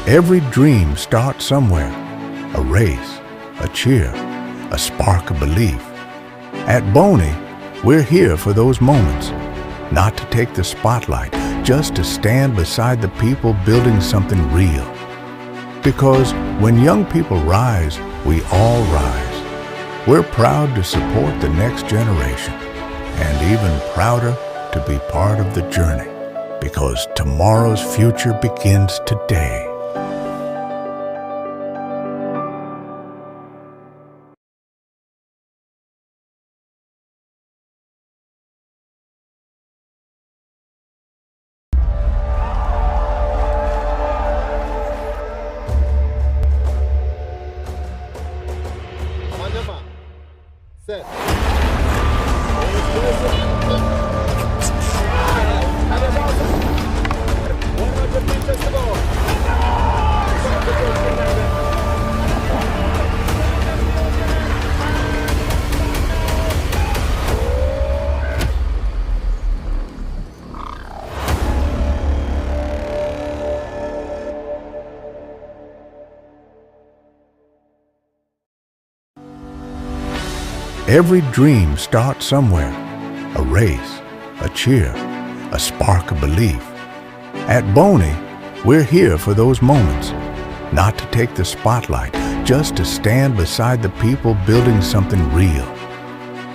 Every dream starts somewhere, a race, a cheer, a spark of belief. At Bony, we're here for those moments, not to take the spotlight, just to stand beside the people building something real. Because when young people rise, we all rise. We're proud to support the next generation, and even prouder to be part of the journey, because tomorrow's future begins today. Set. Every dream starts somewhere, a race, a cheer, a spark of belief. At Bony, we're here for those moments, not to take the spotlight, just to stand beside the people building something real.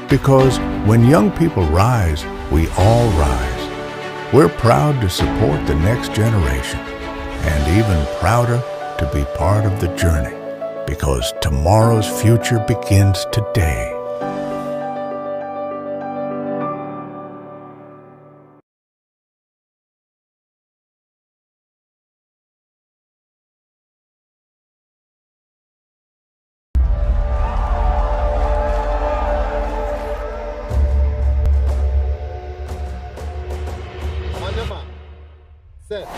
Because when young people rise, we all rise. We're proud to support the next generation, and even prouder to be part of the journey, because tomorrow's future begins today. Set.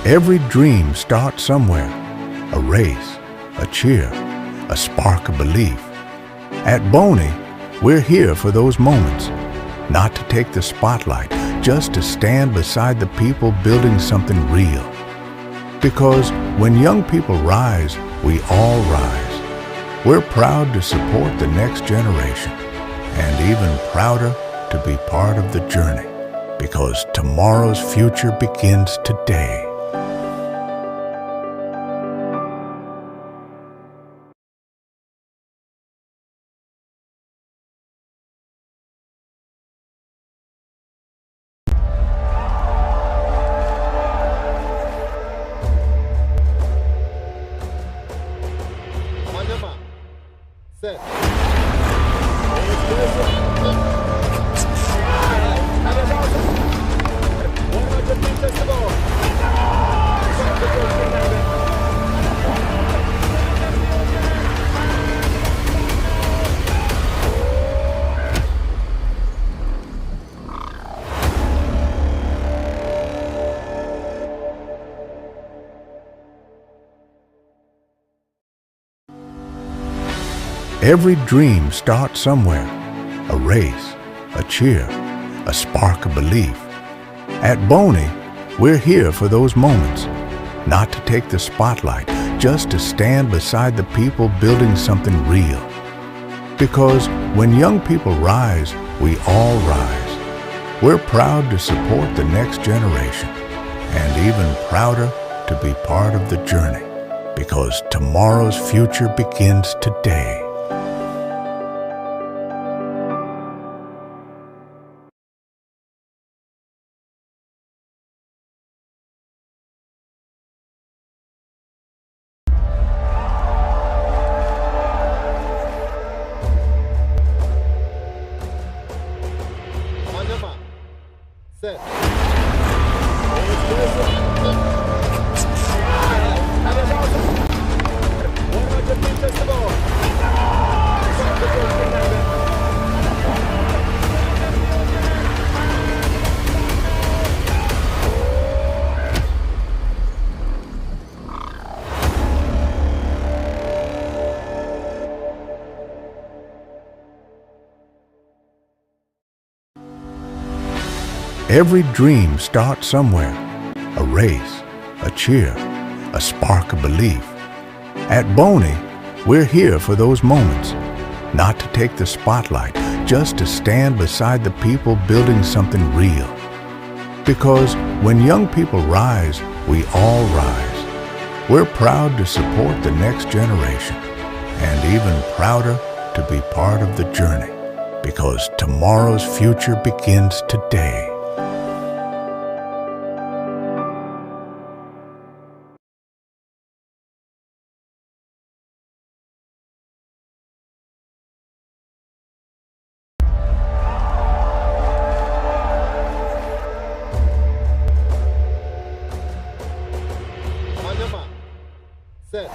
Every dream starts somewhere, a race, a cheer, a spark of belief. At Bony, we're here for those moments, not to take the spotlight, just to stand beside the people building something real. Because when young people rise, we all rise. We're proud to support the next generation, and even prouder to be part of the journey, because tomorrow's future begins today. Set. Every dream starts somewhere, a race, a cheer, a spark of belief. At Bony, we're here for those moments, not to take the spotlight, just to stand beside the people building something real. Because when young people rise, we all rise. We're proud to support the next generation, and even prouder to be part of the journey, because tomorrow's future begins today. On your mark. Set. Every dream starts somewhere, a race, a cheer, a spark of belief. At Bony, we're here for those moments, not to take the spotlight, just to stand beside the people building something real. Because when young people rise, we all rise. We're proud to support the next generation, and even prouder to be part of the journey, because tomorrow's future begins today. On your mark. Set.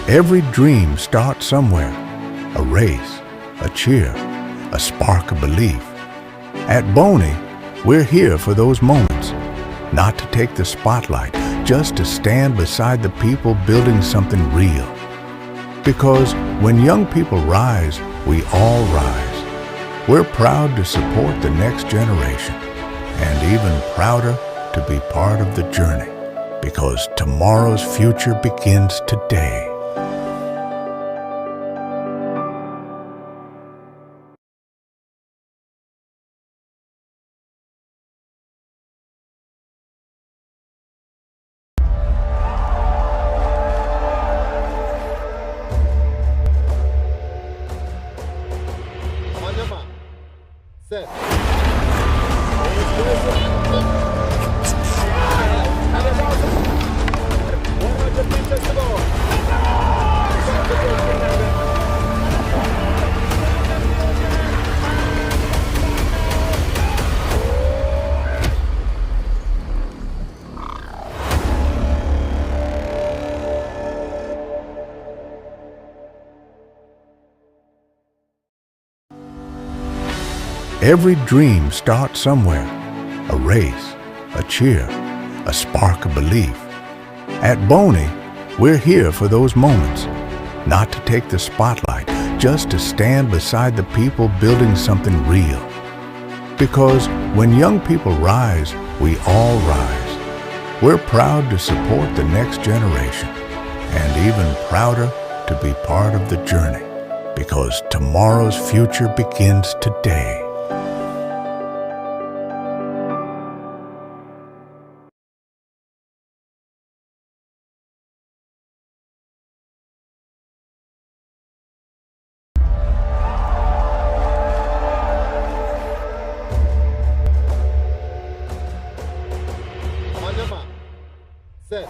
Every dream starts somewhere, a race, a cheer, a spark of belief. At Bony, we're here for those moments, not to take the spotlight, just to stand beside the people building something real. Because when young people rise, we all rise. We're proud to support the next generation, and even prouder to be part of the journey, because tomorrow's future begins today. On your mark. Set. Every dream starts somewhere, a race, a cheer, a spark of belief. At Bony, we're here for those moments, not to take the spotlight, just to stand beside the people building something real. Because when young people rise, we all rise. We're proud to support the next generation, and even prouder to be part of the journey, because tomorrow's future begins today. On your mark. Set.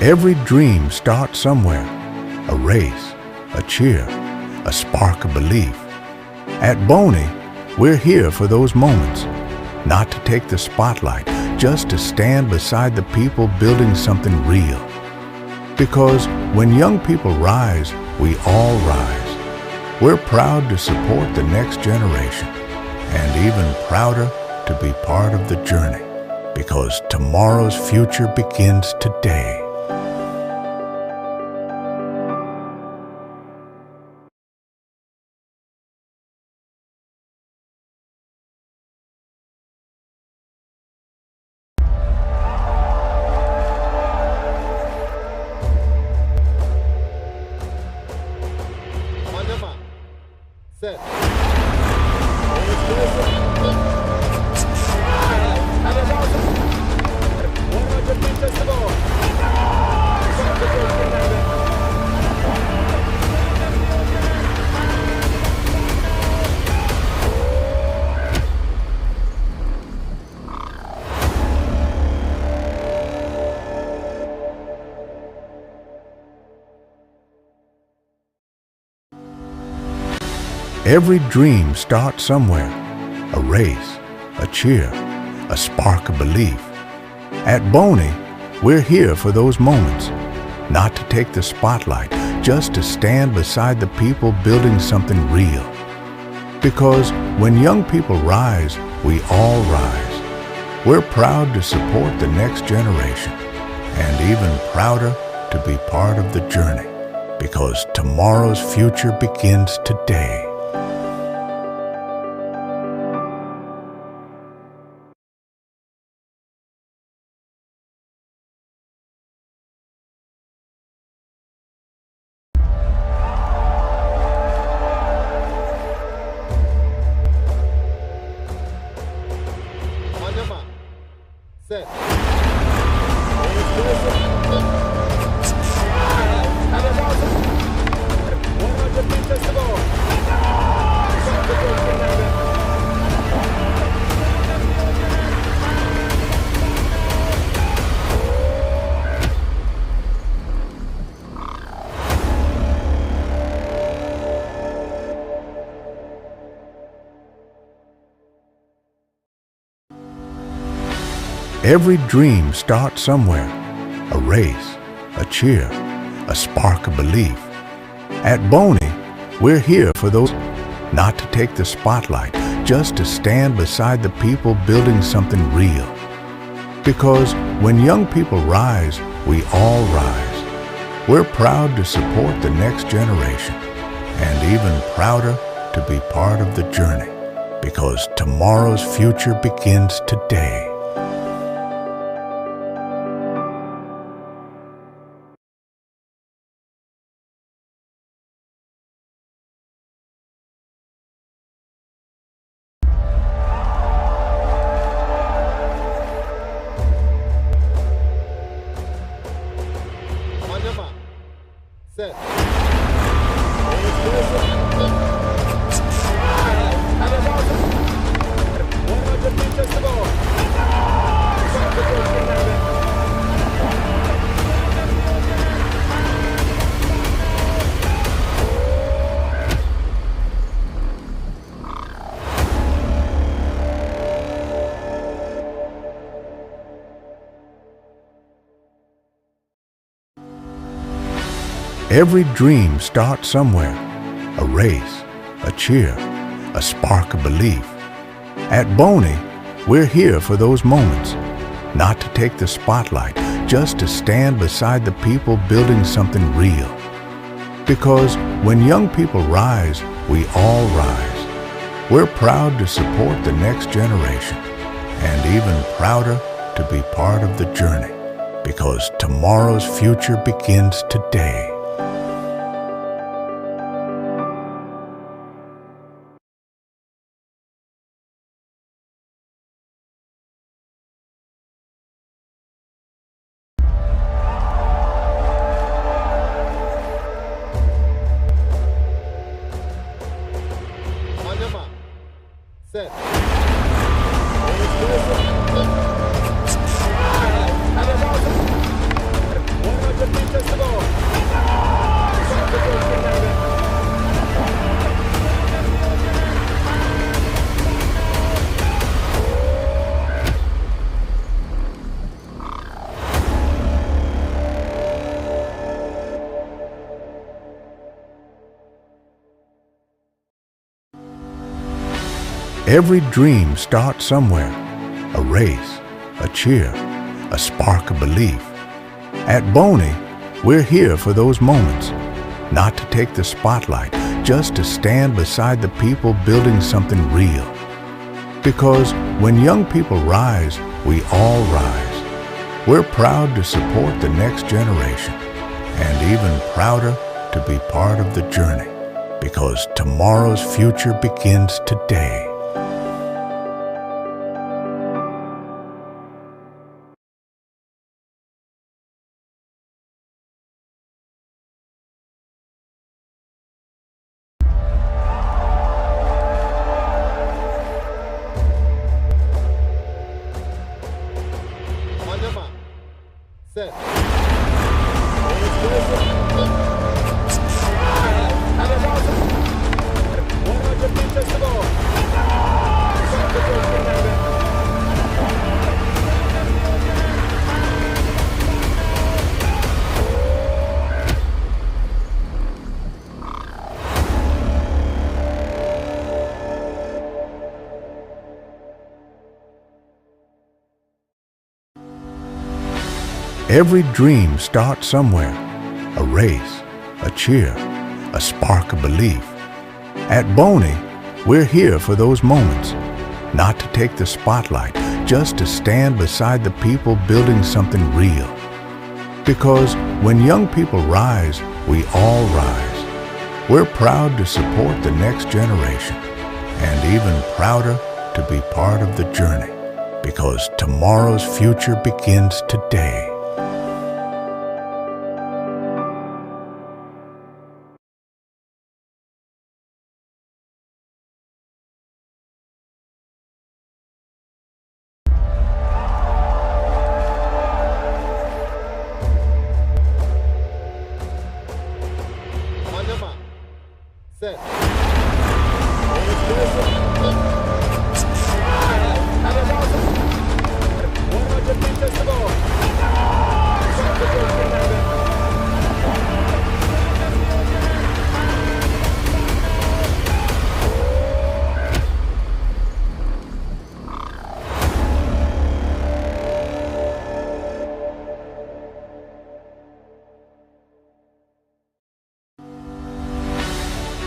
Every dream starts somewhere, a race, a cheer, a spark of belief. At Bony, we're here for those moments, not to take the spotlight, just to stand beside the people building something real. Because when young people rise, we all rise. We're proud to support the next generation, and even prouder to be part of the journey, because tomorrow's future begins today. On your mark. Set. Every dream starts somewhere, a race, a cheer, a spark of belief. At Bony, we're here for those moments, not to take the spotlight, just to stand beside the people building something real. Because when young people rise, we all rise. We're proud to support the next generation, and even prouder to be part of the journey, because tomorrow's future begins today. On your mark. Set. Every dream starts somewhere, a race, a cheer, a spark of belief. At Bony, we're here for those, not to take the spotlight, just to stand beside the people building something real. Because when young people rise, we all rise. We're proud to support the next generation, and even prouder to be part of the journey, because tomorrow's future begins today. On your mark. Set. Every dream starts somewhere, a race, a cheer, a spark of belief. At Bony, we're here for those moments, not to take the spotlight, just to stand beside the people building something real. Because when young people rise, we all rise. We're proud to support the next generation, and even prouder to be part of the journey, because tomorrow's future begins today. On your mark. Set. Every dream starts somewhere, a race, a cheer, a spark of belief. At Bony, we're here for those moments, not to take the spotlight, just to stand beside the people building something real. Because when young people rise, we all rise. We're proud to support the next generation, and even prouder to be part of the journey, because tomorrow's future begins today. On your mark. Set. Every dream starts somewhere, a race, a cheer, a spark of belief. At Bony, we're here for those moments, not to take the spotlight, just to stand beside the people building something real. Because when young people rise, we all rise. We're proud to support the next generation, and even prouder to be part of the journey, because tomorrow's future begins today. On your mark. Set.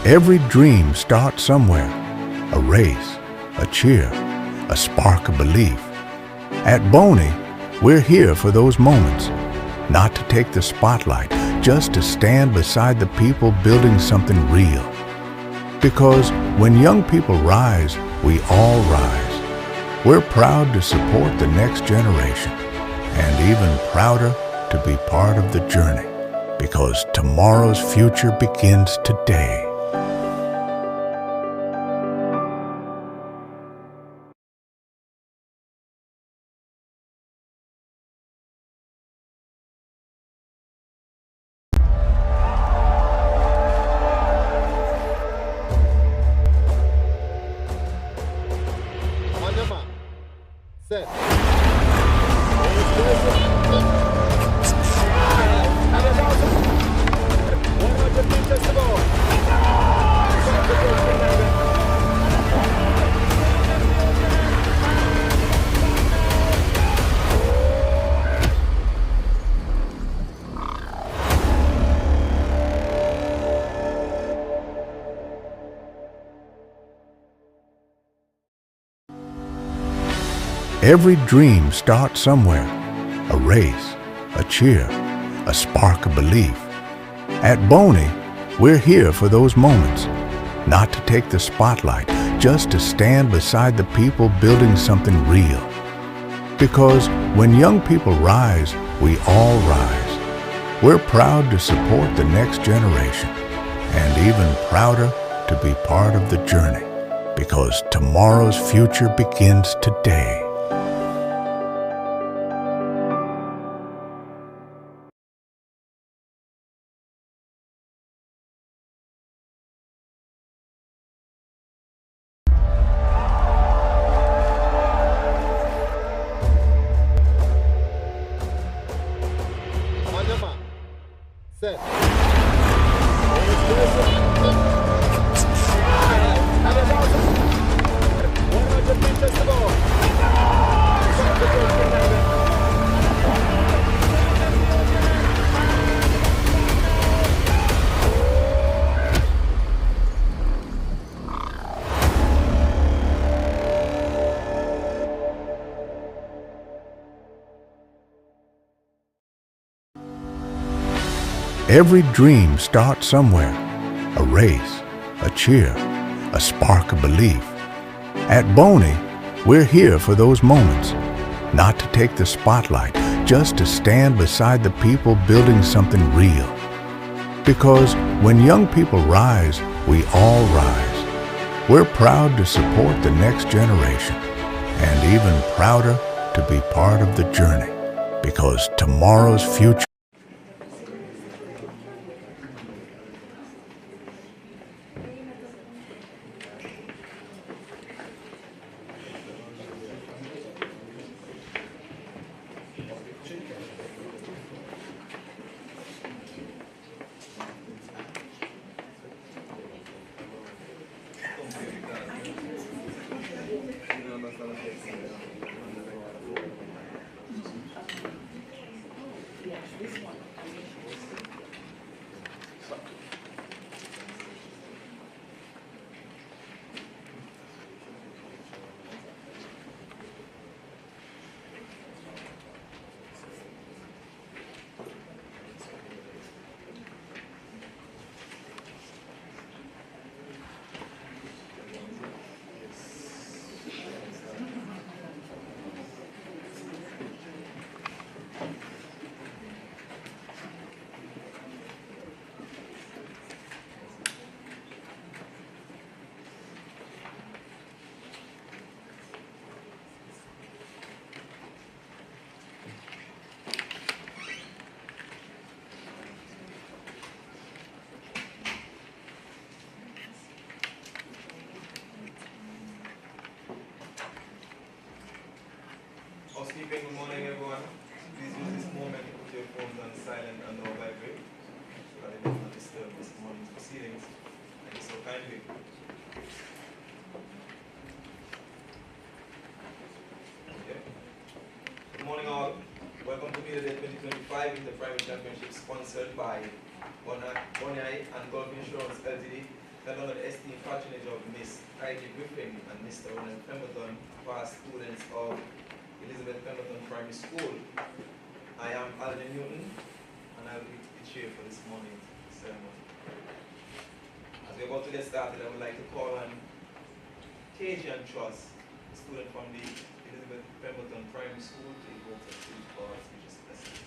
Every dream starts somewhere, a race, a cheer, a spark of belief. At Bony, we're here for those moments, not to take the spotlight, just to stand beside the people building something real. Because when young people rise, we all rise. We're proud to support the next generation, and even prouder to be part of the journey, because tomorrow's future begins today. On your mark. Set. Every dream starts somewhere, a race, a cheer, a spark of belief. At Bony, we're here for those moments, not to take the spotlight, just to stand beside the people building something real. Because when young people rise, we all rise. We're proud to support the next generation, and even prouder to be part of the journey, because tomorrow's future begins today. On your mark. Set. Every dream starts somewhere. A race, a cheer, a spark of belief. At Bony, we're here for those moments. Not to take the spotlight, just to stand beside the people building something real. Because when young people rise, we all rise. We're proud to support the next generation, and even prouder to be part of the journey. Because tomorrow's future Housekeeping, good morning everyone. Please use this moment to put your phones on silent and no vibrate so that it does not disturb this morning's proceedings. Thank you so kindly. Okay. Good morning all. Welcome to Media Day 2025 in the Private Championship sponsored by Bony and Golf Insurance Ltd. held under the esteemed patronage of Miss I.G. Griffin and Mr. Ronald Pemberton, past students of Elizabeth Pemberton Primary School. I am Alden Newton, and I will be the chair for this morning's ceremony. As we're about to get started, I would like to call on Cajun Trust, a student from the Elizabeth Pemberton Primary School, to evoke a speech for our speeches lessons.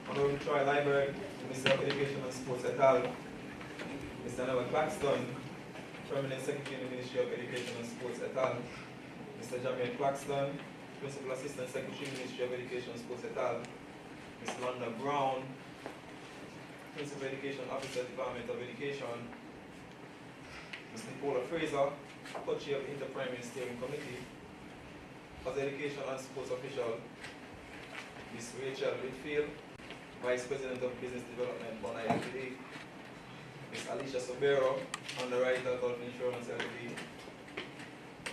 Honorable Troy Library, Minister of Education and Sports et al., Mr. Noah Claxton, Permanent Secretary in the Ministry of Education and Sports et al., Mr. Jamie Claxton, Principal Assistant Secretary, Ministry of Education and Sports et al., Ms. Londa Brown, Principal Education Officer, Department of Education, Ms. Nicola Fraser, Co-Chair of the Inter-Primary Steering Committee, as Education and Sports Official, Ms. Rachel Whitfield, Vice President of Business Development, Bony Ltd, Ms. Alicia Sobero, Underwriter, Golf Insurance Ltd,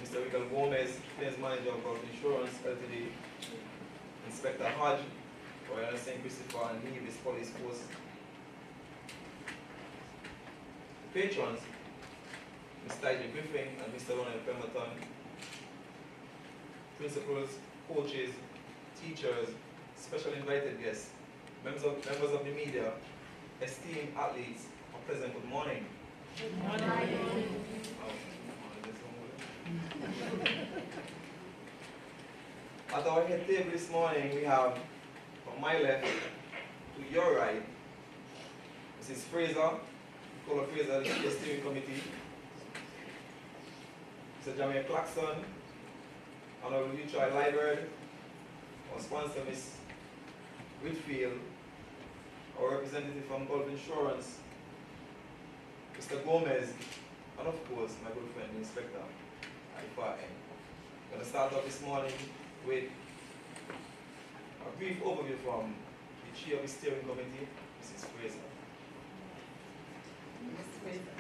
Mr. Rical Gomez, Claims Manager of Golf Insurance Ltd, Inspector Hodge, Royal St. Christopher and Nevis Police Force. The patrons, Mr. I.J. Griffin and Mr. Ronald Pemberton, principals, coaches, teachers, special invited guests, members of the media, esteemed athletes, a pleasant good morning. Good morning. At our head table this morning, we have from my left to your right, Mrs. Fraser, Caller Fraser, the steering committee, Mr. Jamie Claxton, Honorable Uchoy Library, our sponsor, Ms. Whitfield, our representative from Gulf Insurance, Mr. Gomez, and of course, my good friend, the inspector at the far end. I'm going to start off this morning with a brief overview from the chair of the steering committee, Mrs. Fraser.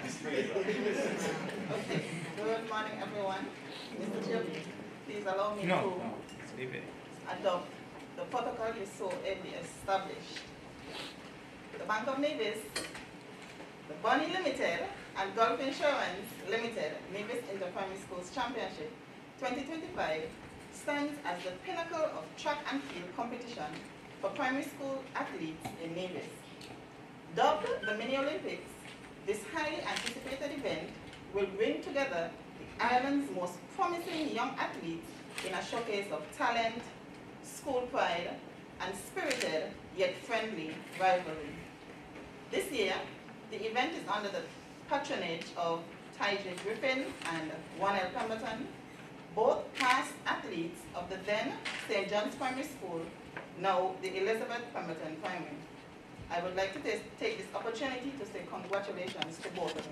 Ms. Fraser. Okay. Good morning, everyone. Mr. Chair, please allow me to adopt the protocol is so ably established. The Bank of Nevis, the Bony Limited, and Gulf Insurance Limited Nevis Inter-Primary Schools Championship 2025 stands as the pinnacle of track and field competition for primary school athletes in Nevis. Dubbed the Mini Olympics, this highly anticipated event will bring together the island's most promising young athletes in a showcase of talent, school pride, and spirited yet friendly rivalry. This year, the event is under the patronage of Tyja Griffin and 1L Pemberton, both past athletes of the then St. John's Primary School, now the Elizabeth Pemberton Primary. I would like to take this opportunity to say congratulations to both of you.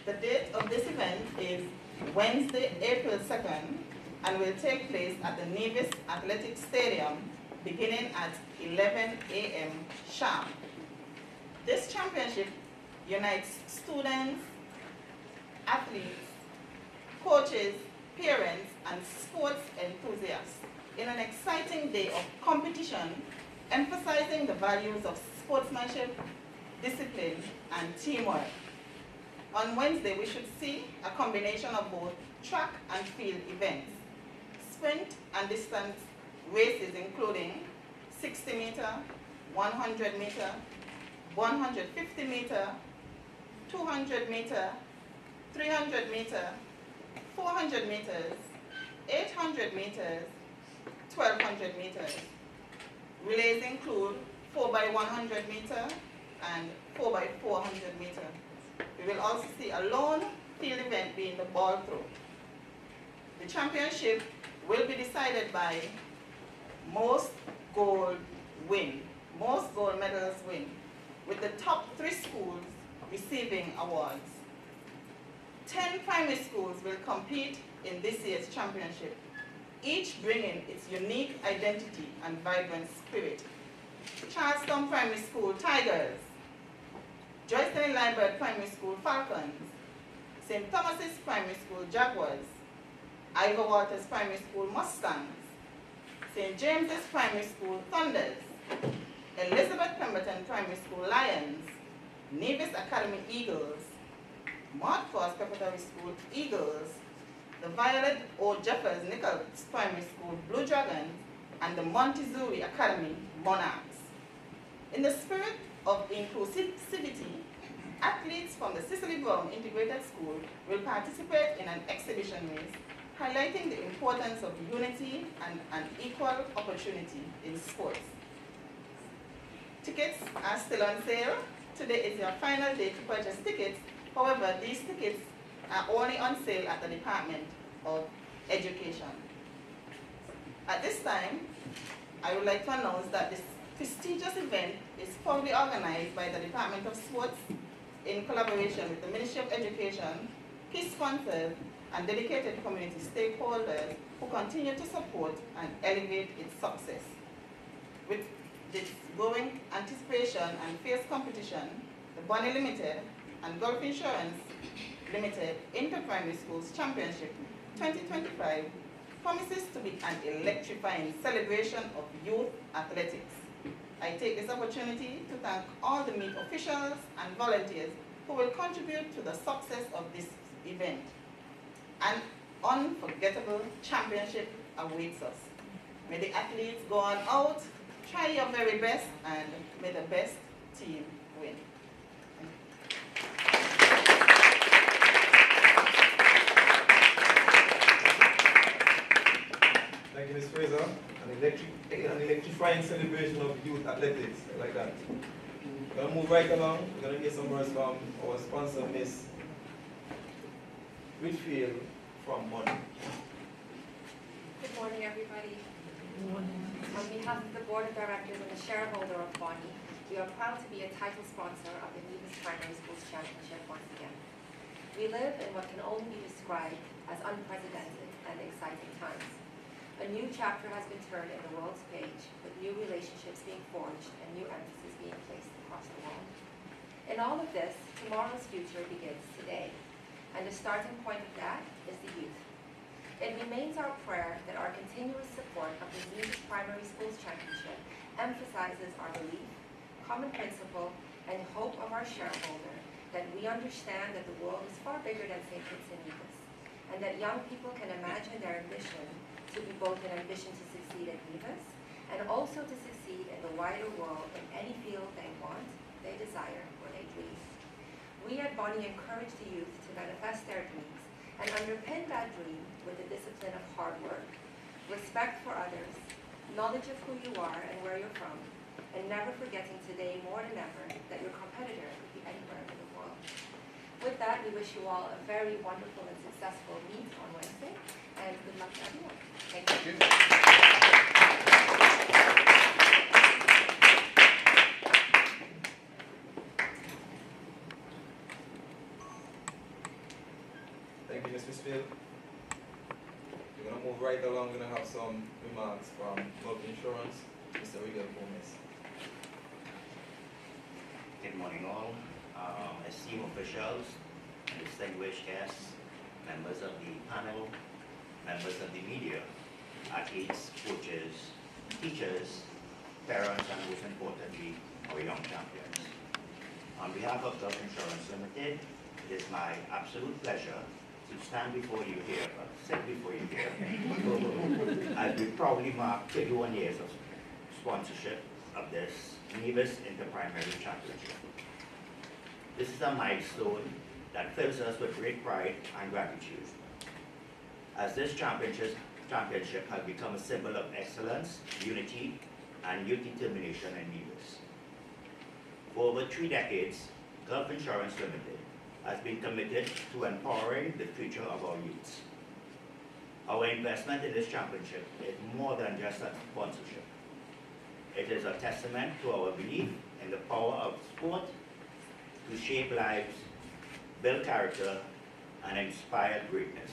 The date of this event is Wednesday, April 2nd, and will take place at the Nevis Athletic Stadium beginning at 11 a.m. sharp. This championship unites students, athletes, coaches, parents, and sports enthusiasts in an exciting day of competition, emphasizing the values of sportsmanship, discipline, and teamwork. On Wednesday, we should see a combination of both track and field events, sprint and distance races including 60 meter, 100 meter, 150 meter, 200 meter, 300 meter, 400 meters, 800 meters, 1200 meters. Relays include 4x100 meter and 4x400 meter. We will also see a lone field event being the ball throw. The championship will be decided by most gold medals win, with the top 3 schools receiving awards. 10 primary schools will compete in this year's championship, each bringing its unique identity and vibrant spirit. Charleston Primary School Tigers, Joycelyn Library Primary School Falcons, St. Thomas's Primary School Jaguars, Ivor Walters Primary School Mustangs, St. James's Primary School Thunders, Elizabeth Pemberton Primary School Lions, Nevis Academy Eagles, Mott Cross Preparatory School Eagles, the Violet O. Jeffers Nichols Primary School Blue Dragons, and the Montezuma Academy Monarchs. In the spirit of inclusivity, athletes from the Cicely Brown Integrated School will participate in an exhibition race highlighting the importance of unity and an equal opportunity in sports. Tickets are still on sale. Today is your final day to purchase tickets. However, these tickets are only on sale at the Department of Education. At this time, I would like to announce that this prestigious event is proudly organized by the Department of Sports in collaboration with the Ministry of Education, key sponsors, and dedicated community stakeholders who continue to support and elevate its success. With this growing anticipation and fierce competition, the Bony Limited and Gulf Insurance Limited Inter-Primary Schools Championship 2025 promises to be an electrifying celebration of youth athletics. I take this opportunity to thank all the meet officials and volunteers who will contribute to the success of this event. An unforgettable championship awaits us. May the athletes go on out, try your very best, and may the best team win. Thank you, Ms. Fraser. An electrifying celebration of youth athletics, like that. We're going to move right along. We're going to get some words from our sponsor, Ms. Whitfield from Bony. Good morning, everybody. On behalf of the Board of Directors and the shareholder of Bony, we are proud to be a title sponsor of the Nevis Primary Schools Championship once again. We live in what can only be described as unprecedented and exciting times. A new chapter has been turned in the world's page, with new relationships being forged and new emphasis being placed across the world. In all of this, tomorrow's future begins today, and the starting point of that is the youth. It remains our prayer that our continuous support of the Nevis Primary Schools Championship emphasizes our belief, common principle, and hope of our shareholder that we understand that the world is far bigger than St. Kitts and Nevis, and that young people can imagine their ambition to be both an ambition to succeed at Nevis and also to succeed in the wider world in any field they want, they desire, or they dream. We at Bony encourage the youth to manifest their dreams and underpin that dream with the discipline of hard work, respect for others, knowledge of who you are and where you're from, and never forgetting today more than ever that your competitor could be anywhere in the world. With that, we wish you all a very wonderful and successful meet on Wednesday, and good luck to everyone. Thank you. Thank you, Ms. Whitfield. We're going to move right along. We're going to have some remarks from Gulf Insurance, Mr. Regal Gomez. Good morning all, esteemed officials, distinguished guests, members of the panel, members of the media, athletes, coaches, teachers, parents, and most importantly, our young champions. On behalf of Gulf Insurance Limited, it is my absolute pleasure to stand before you here, sit before you here, as we proudly mark 31 years of sponsorship of this Nevis Inter-Primary Championship. This is a milestone that fills us with great pride and gratitude, as this championship has become a symbol of excellence, unity, and youth determination in Nevis. For over 3 decades, Gulf Insurance Limited has been committed to empowering the future of our youths. Our investment in this championship is more than just a sponsorship. It is a testament to our belief in the power of sport to shape lives, build character, and inspire greatness.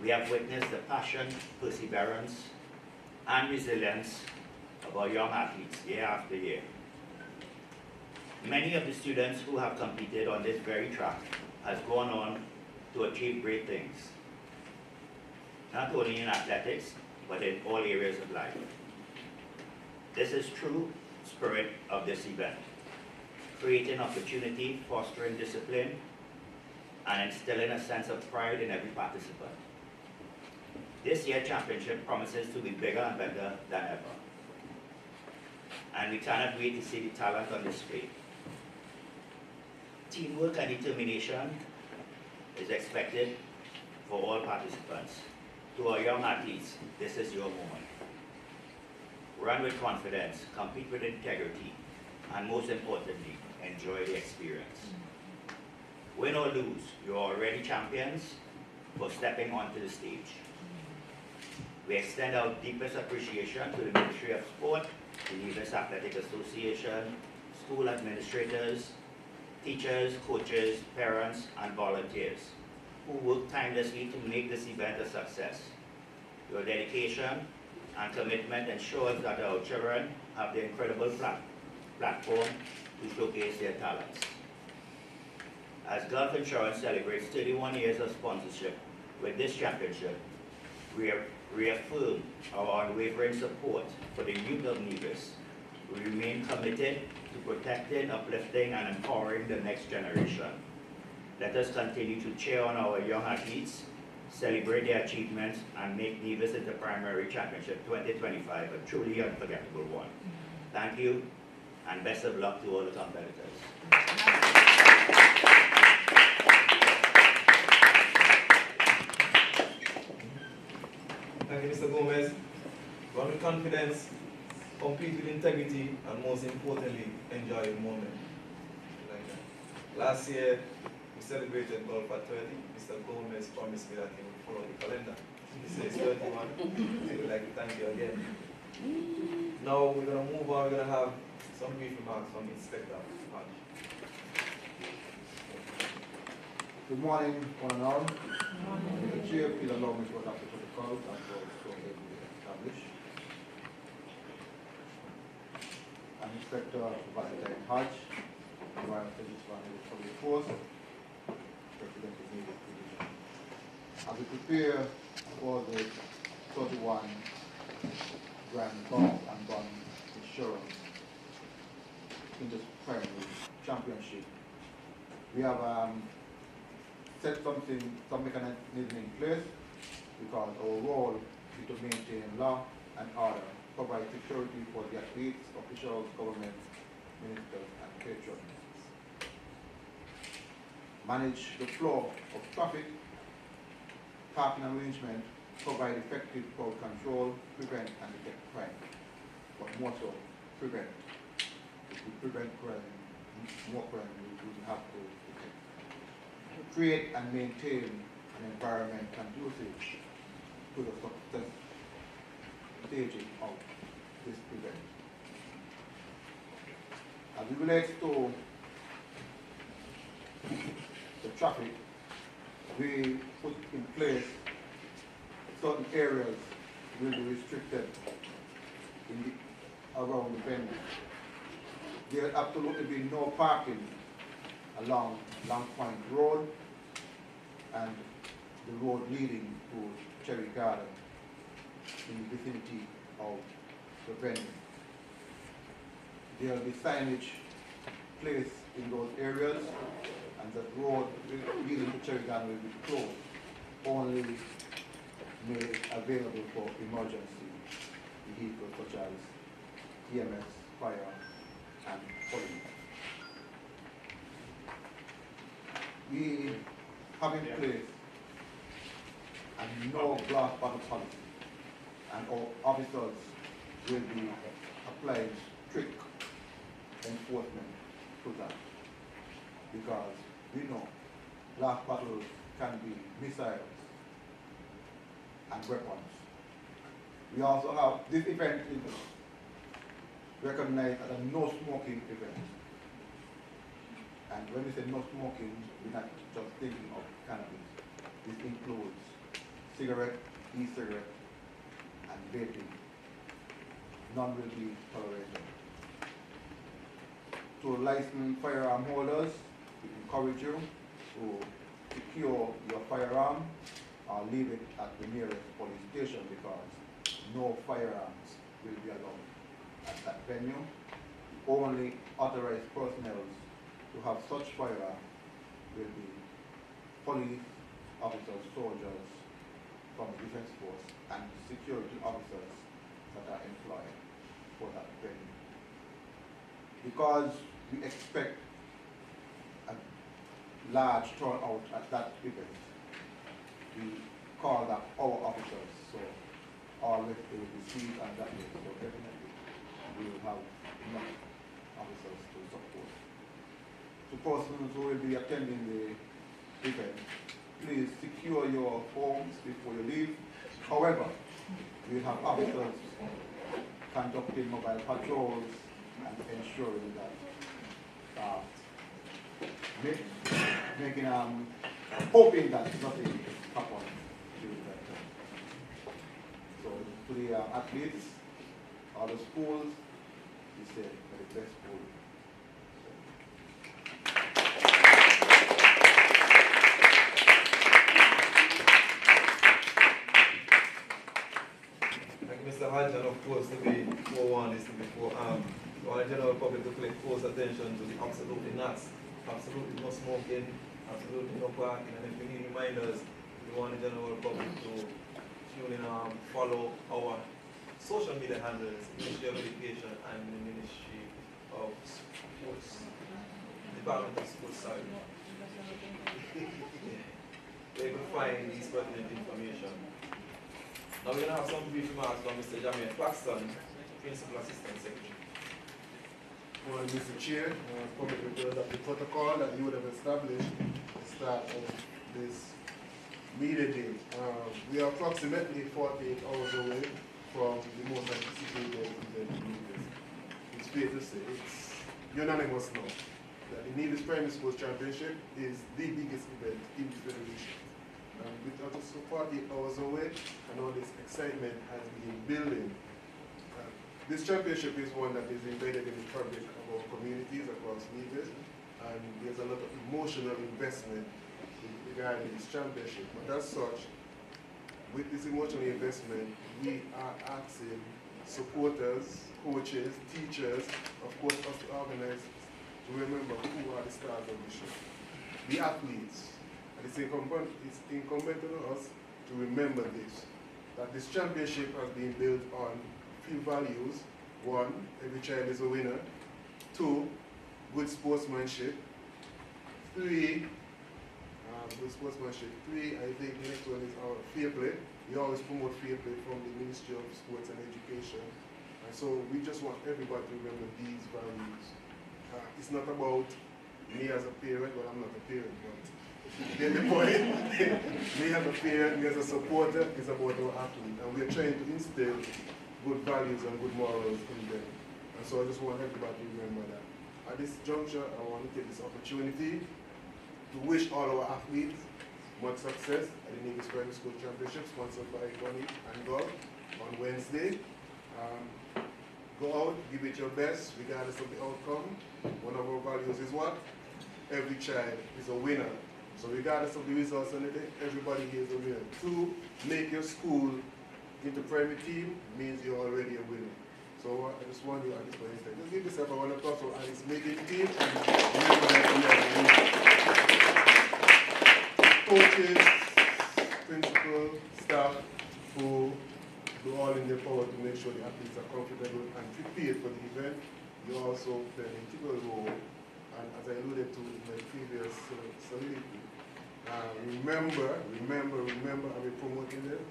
We have witnessed the passion, perseverance, and resilience of our young athletes year after year. Many of the students who have competed on this very track has gone on to achieve great things, not only in athletics, but in all areas of life. This is true spirit of this event, creating opportunity, fostering discipline, and instilling a sense of pride in every participant. This year's championship promises to be bigger and better than ever, and we cannot wait to see the talent on display. Teamwork and determination is expected for all participants. To our young athletes, this is your moment. Run with confidence, compete with integrity, and most importantly, enjoy the experience. Win or lose, you are already champions for stepping onto the stage. We extend our deepest appreciation to the Ministry of Sport, the Nevis Athletic Association, school administrators, teachers, coaches, parents, and volunteers who work tirelessly to make this event a success. Your dedication and commitment ensures that our children have the incredible platform to showcase their talents. As Gulf Insurance celebrates 31 years of sponsorship with this championship, we reaffirm our unwavering support for the youth of Nevis. We remain committed to protecting, uplifting, and empowering the next generation. Let us continue to cheer on our young athletes, celebrate their achievements, and make Nevis Inter-Primary Championship 2025 a truly unforgettable one. Thank you, and best of luck to all the competitors. Thank you, Mr. Gomez. Run with confidence, compete with integrity, and most importantly, enjoy the moment. Like that. Last year, we celebrated golf at 30. Mr. Gomez promised me that he would follow the calendar. He says 31. I would like to thank you again. Now we're going to move on. We're going to have some brief remarks from Inspector Hodge. Good morning, one and all. The chair, please allow me to adopt the protocol that was so ably established. I'm Inspector Valentine Hodge, Royal Service Public Force, representing Native Division. As we prepare for the 31 Grand Golf and Gun Insurance Inter-Primary Championship, we have set some mechanism in place because our role is to maintain law and order, provide security for the athletes, officials, government, ministers, and patrons, manage the flow of traffic, parking arrangement, provide effective crowd control, prevent and detect crime, but more so, prevent. If we prevent crime, more crime we will have to detect. Create and maintain an environment conducive to the success staging of this event. As it relates to the traffic, we put in place certain areas will be restricted around the venue. There will absolutely be no parking along Long Point Road and the road leading to Cherry Garden in the vicinity of the venue. There will be signage placed in those areas, and the road leading to Cherry Garden will be closed, only made available for emergency vehicles such as EMS, fire, and police. We have in place a no glass bottle policy, and our officers will be applying strict enforcement to that, because we know glass bottles can be missiles and weapons. We also have this event is recognized as a no smoking event. And when we say no smoking, we're not just thinking of cannabis. This includes cigarette, e-cigarette, and vaping. None will be tolerated. To licensed firearm holders, we encourage you to secure your firearm or leave it at the nearest police station, because no firearms will be allowed at that venue. Only authorized personnel to have such firearm will be police officers, soldiers from the defense force, and security officers that are employed for that venue. Because we expect a large turnout at that event, we call that our officers, so all left will be seized on that day. So definitely we will have enough officers to support. To persons who will be attending the event, please secure your homes before you leave. However, we have officers conducting mobile patrols and ensuring that hoping that nothing happens during that time. So to the athletes, all the schools, we say the best school. Thank you, Mr. Hodge, and of course to be forewarned is to be forearmed. I want the general public to pay close attention to the absolutely not, absolutely no smoking, absolutely no parking. And if we need reminders, we want the general public to tune in and follow our social media handles, Ministry of Education and the Ministry of Sports, Department of Sports, sorry. They will find these pertinent information. Now we're going to have some brief remarks from Mr. Jamie Claxton, Principal Assistant Secretary. Well, Mr. Chair, public members of the protocol that you would have established at the start of this media day. We are approximately 48 hours away from the most anticipated event in Nevis. It's fair to say, it's unanimous now that the Nevis Primary Schools Championship is the biggest event in the Federation. With just 48 hours away and all this excitement has been building. This championship is one that is embedded in the fabric of our communities across Nevis, and there's a lot of emotional investment regarding this championship. But as such, with this emotional investment, we are asking supporters, coaches, teachers, of course us to organize, to remember who are the stars of the show. The athletes. And it's incumbent on us to remember this, that this championship has been built on few values. One, every child is a winner. Two, good sportsmanship. Three, good sportsmanship. Three, I think the next one is our fair play. We always promote fair play from the Ministry of Sports and Education. And so we just want everybody to remember these values. It's not about me as a parent, well, I'm not a parent, but get the point. Me as a parent, me as a supporter, is about our athlete. And we're trying to instill good values and good morals in them. And so I just want everybody to remember that. At this juncture, I want to take this opportunity to wish all our athletes much success at the Nevis Primary School Championship, sponsored by Bony and Golf on Wednesday. Go out, give it your best, regardless of the outcome. One of our values is what? Every child is a winner. So regardless of the results on the day, everybody here is a winner. Two, make your school into primary team means you're already a winner. So I just want you at this point, just give yourself a round of applause for Alice making the team and remember that we are the winner. Coaches, principal, staff who do all in their power to make sure the athletes are comfortable and prepared for the event. You also play an integral role, and as I alluded to in my previous solidity, remember, I'll be promoting it,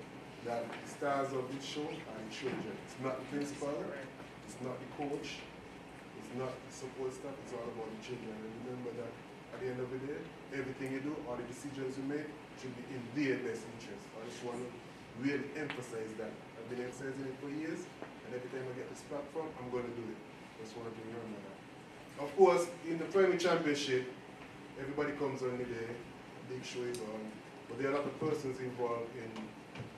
that the stars of this show are the children. It's not the principal, it's not the coach, it's not the support staff, it's all about the children. And remember that at the end of the day, everything you do, all the decisions you make, should be in their best interest. I just want to really emphasize that. I've been emphasizing it for years, and every time I get this platform, I'm going to do it. Just want to remember that. Of course, in the primary championship, everybody comes on the day, big show is on, but there are a lot of persons involved in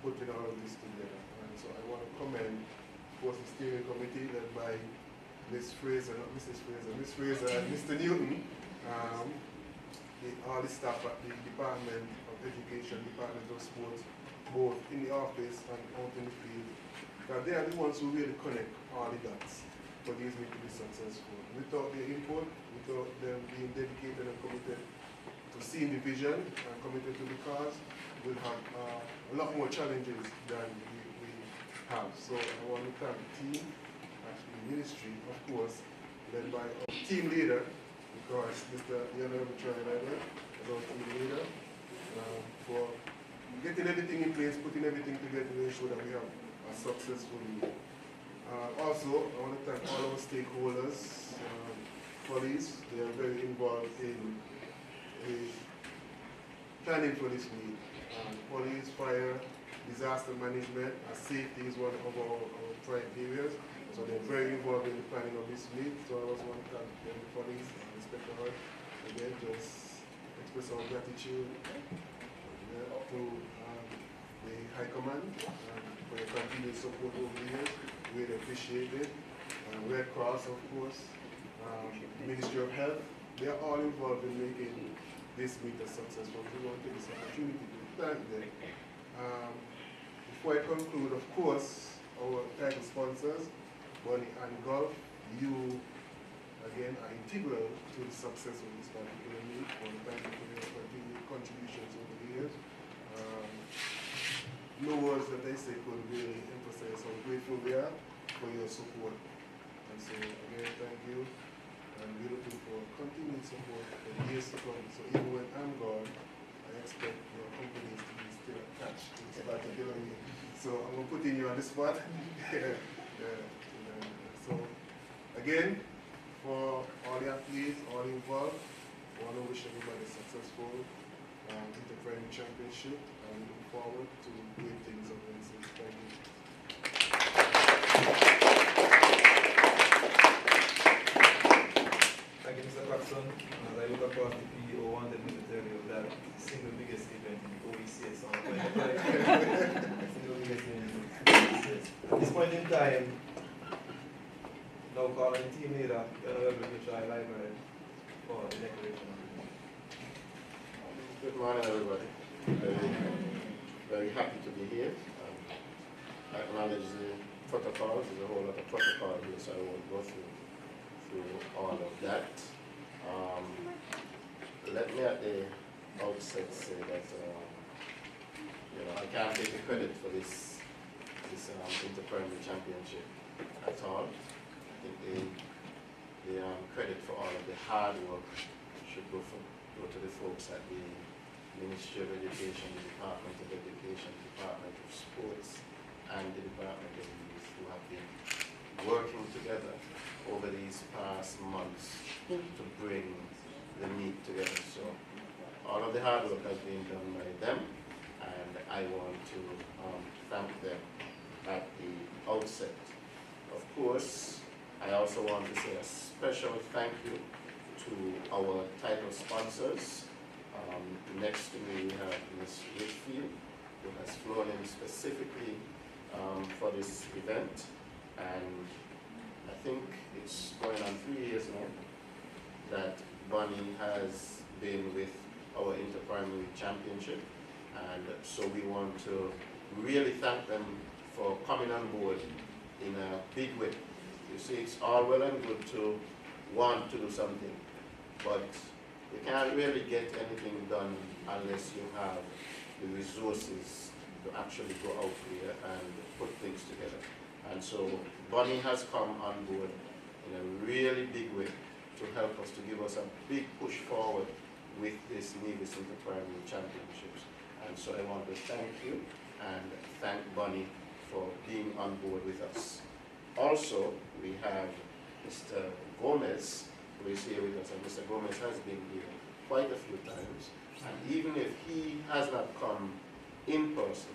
putting all of this together. And so I want to commend, of course, the steering committee led by Ms. Fraser, not Mrs. Fraser, Ms. Fraser and Mr. Newton, all the staff at the Department of Education, Department of Sports, both in the office and out in the field, that they are the ones who really connect all the dots for these meetings to be successful. Without their input, without them being dedicated and committed to seeing the vision and committed to the cause, we'll have a lot more challenges than we have. So I want to thank the team, actually the ministry, of course, led by our team leader, because Mr. Honorable Troy Ryder is our team leader, for getting everything in place, putting everything together to ensure that we have a successful meeting. Also, I want to thank all our stakeholders, police. They are very involved in planning for this meet. Police, fire, disaster management, safety is one of our prime areas. So they're very involved in the planning of this meet. So I also want to thank the police and Inspector Hart again, just express our gratitude to the High Command for your continued support over the years. Really appreciate it. Red Cross, of course, Ministry of Health, they are all involved in making this meet a successful. We want to take this opportunity to thank them. Before I conclude, of course, our title sponsors, Bony and Golf, you again, are integral to the success of this particular meet. I want to thank you for your continued contributions over the years. No words that they say could really emphasize how grateful we are for your support. And so, again, thank you. And we're looking for continued support for years to come. So even when I'm gone, I expect your companies to be still attached to this particular meet. So I'm going to put you on the spot. So, again, for all the athletes, all involved, I want to wish everybody a successful Interprimary Championship and look forward to great things on Wednesday. Thank you. Thank you, Mr. Claxton. As I look across the PEO, wanted me to tell you that the single biggest event in the OECS on the single biggest event in the OECS. At this point in time, now calling the team leader, University Library for the declaration. Good morning, everybody. Very happy to be here. I acknowledge the protocols. There's a whole lot of protocol here, so I won't go through all of that. Let me at the outset say that I can't take the credit for this Interprimary Championship at all. I think the credit for all of the hard work should go to the folks at the Ministry of Education, the Department of Education, the Department of Sports, and the Department of Youth, who have been working together over these past months to bring the meet together. So all of the hard work has been done by them, and I want to thank them at the outset. Of course, I also want to say a special thank you to our title sponsors. Next to me we have Ms. Richfield, who has flown in specifically for this event, and I think it's going on 3 years now that Bony has been with our Interprimary Championship, and so we want to really thank them for coming on board in a big way. You see, it's all well and good to want to do something, but you can't really get anything done unless you have the resources to actually go out there and put things together. And so Bony has come on board in a really big way to help us, to give us a big push forward with this Nevis Interprimary Championships. And so I want to thank you and thank Bony for being on board with us. Also, we have Mr. Gomez, who is here with us, and Mr. Gomez has been here quite a few times. And even if he has not come in person,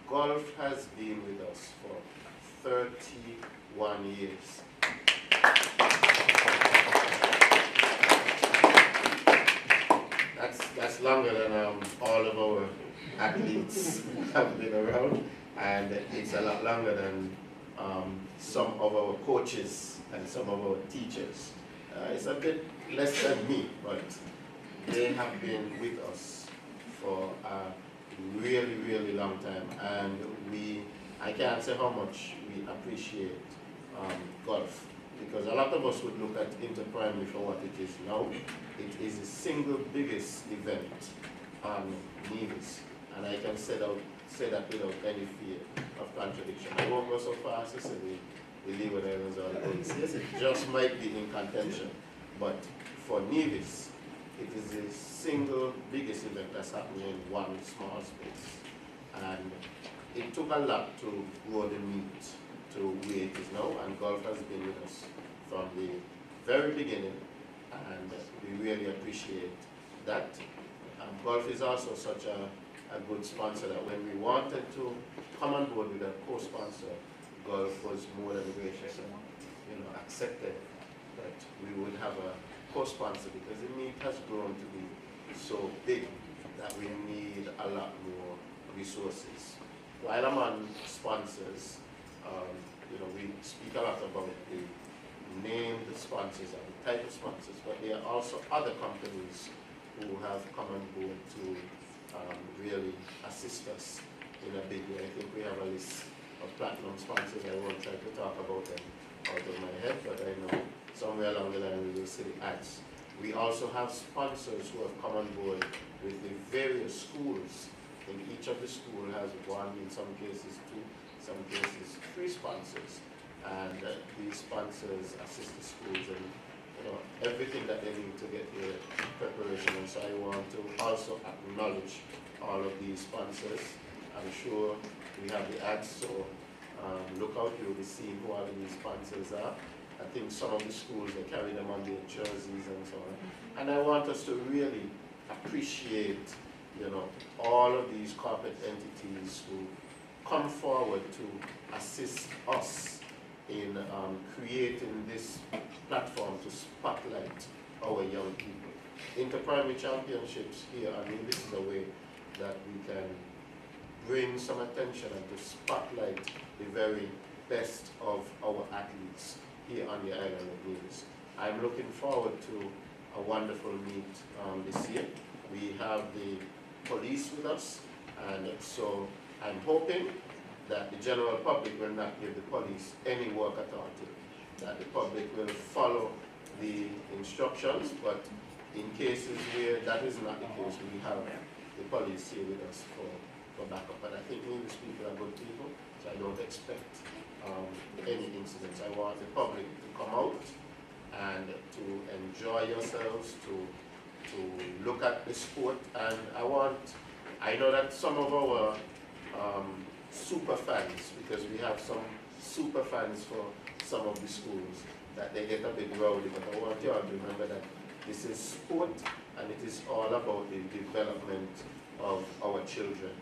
golf has been with us for 31 years. That's longer than all of our athletes have been around, and it's a lot longer than some of our coaches and some of our teachers. It's a bit less than me, but they have been with us for a really, really long time, and I can't say how much we appreciate golf, because a lot of us would look at Interprimary for what it is now. It is the single biggest event on Nevis, and I can say that without any fear of contradiction. I won't go so far as to say the Leeward Islands or the OECS. It just might be in contention, but for Nevis, it is the single biggest event that's happening in one small space. And it took a lot to grow the meet to where it is now, and golf has been with us from the very beginning, and we really appreciate that. Golf is also such a good sponsor that when we wanted to come on board with a co-sponsor, golf was more than gracious and accepted that we would have a co-sponsor, because the meet has grown to be so big that we need a lot more resources. While I'm on sponsors, we speak a lot about the named sponsors and the type of sponsors, but there are also other companies who have come on board to really assist us in a big way. I think we have a list of platinum sponsors. I won't try to talk about them out of my head, but I know somewhere along the line city acts. We also have sponsors who have come on board with the various schools. I think each of the school has one, in some cases two, some cases three sponsors. And these sponsors assist the schools in everything that they need to get their preparation. And so I want to also acknowledge all of these sponsors. I'm sure we have the ads, so look out, you'll be seeing who all of these sponsors are. I think some of the schools, they carry them on their jerseys and so on. And I want us to really appreciate, all of these corporate entities who come forward to assist us in creating this platform to spotlight our young people. Inter-primary championships here, I mean, this is a way that we can bring some attention and to spotlight the very best of our athletes here on the island of Nevis. I'm looking forward to a wonderful meet this year. We have the police with us, and so I'm hoping that the general public will not give the police any work at all to, that the public will follow the instructions, but in cases where that is not the case, we have the police here with us for backup. But I think Nevis people are good people, so I don't expect any incidents. I want the public to come out and to enjoy yourselves, to look at the sport, and I know that some of our super fans, because we have some super fans for some of the schools, that they get a bit rowdy, but I want you all to remember that this is sport and it is all about the development of our children.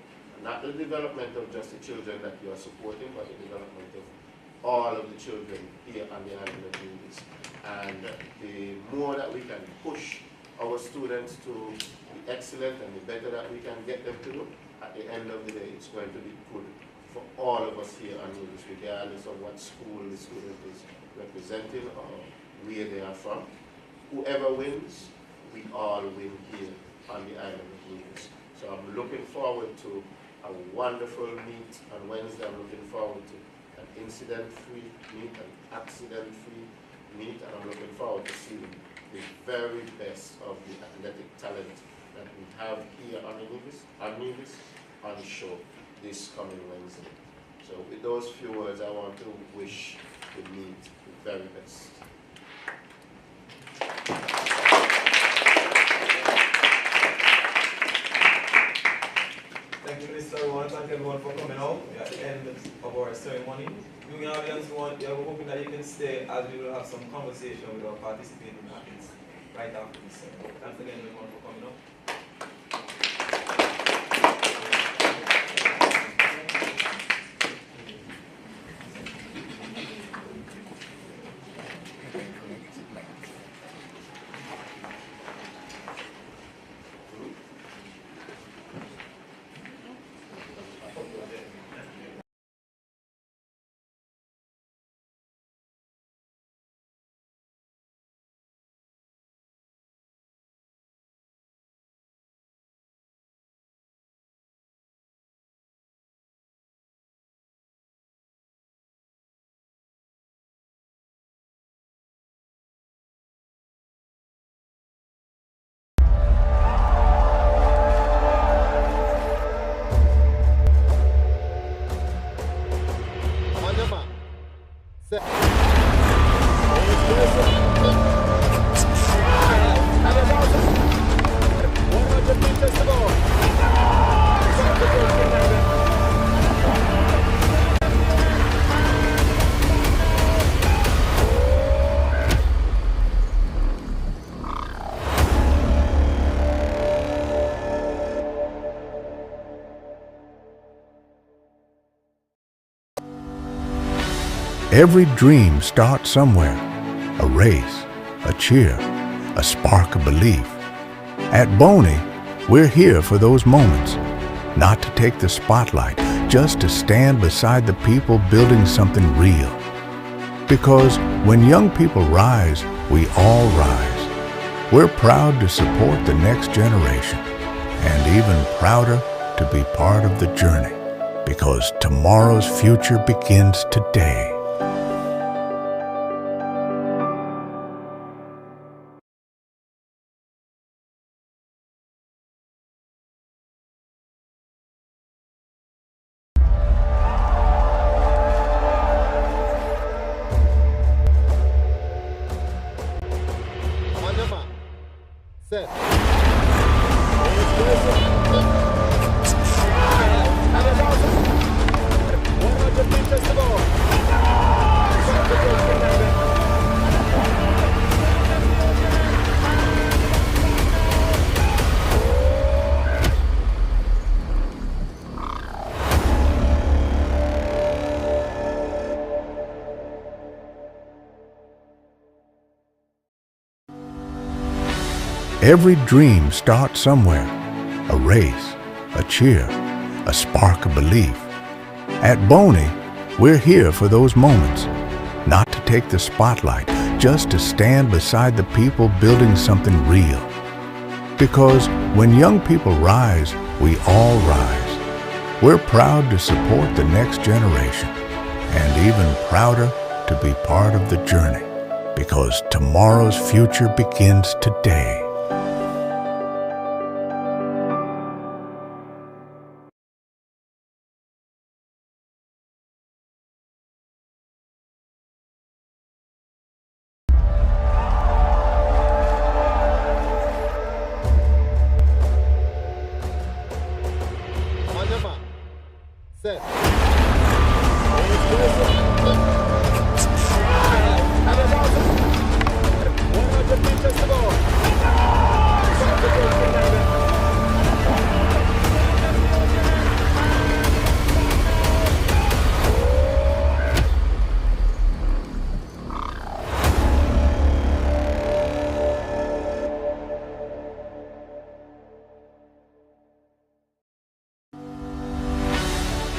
Not the development of just the children that you are supporting, but the development of all of the children here on the island of Nevis. And the more that we can push our students to be excellent and the better that we can get them to do, at the end of the day, it's going to be good for all of us here on Nevis, regardless of what school the student is representing or where they are from. Whoever wins, we all win here on the island of Nevis. So I'm looking forward to a wonderful meet on Wednesday. I'm looking forward to an incident-free meet, an accident-free meet, and I'm looking forward to seeing the very best of the athletic talent that we have here on Nevis on show this coming Wednesday. So with those few words, I want to wish the meet the very best. Thank you, Minister. I want to thank everyone for coming out. We are at the end of our ceremony. Viewing audience, we are hoping that you can stay as we will have some conversation with our participating athletes right after this ceremony. Thanks again, everyone, for coming out. On your mark. Set. Every dream starts somewhere. A race, a cheer, a spark of belief. At Bony, we're here for those moments. Not to take the spotlight, just to stand beside the people building something real. Because when young people rise, we all rise. We're proud to support the next generation, and even prouder to be part of the journey. Because tomorrow's future begins today. set. And it's also 100 meters to go. Every dream starts somewhere, a race, a cheer, a spark of belief. At Bony, we're here for those moments, not to take the spotlight, just to stand beside the people building something real. Because when young people rise, we all rise. We're proud to support the next generation, and even prouder to be part of the journey, because tomorrow's future begins today. On your mark. Set. And it's also 100 meters to go.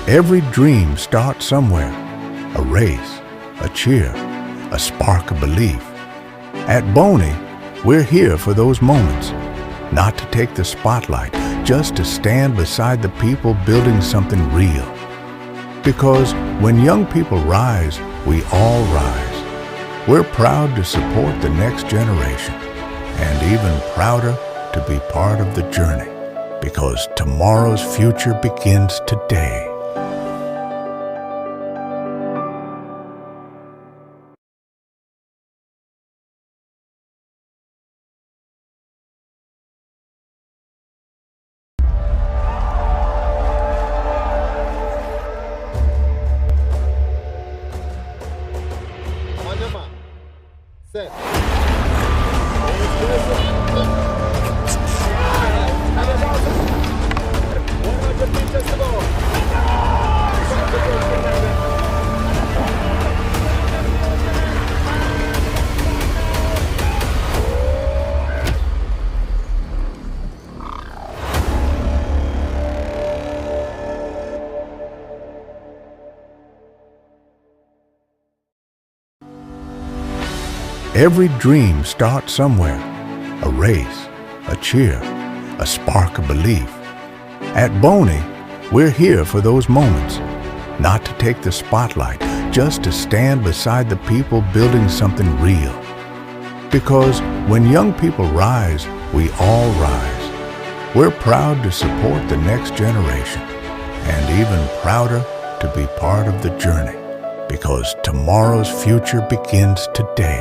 Every dream starts somewhere, a race, a cheer, a spark of belief. At Bony, we're here for those moments, not to take the spotlight, just to stand beside the people building something real. Because when young people rise, we all rise. We're proud to support the next generation, and even prouder to be part of the journey, because tomorrow's future begins today. On your mark. Set. And it's also 100 meters to go. Every dream starts somewhere, a race, a cheer, a spark of belief. At Bony, we're here for those moments, not to take the spotlight, just to stand beside the people building something real. Because when young people rise, we all rise. We're proud to support the next generation, and even prouder to be part of the journey, because tomorrow's future begins today.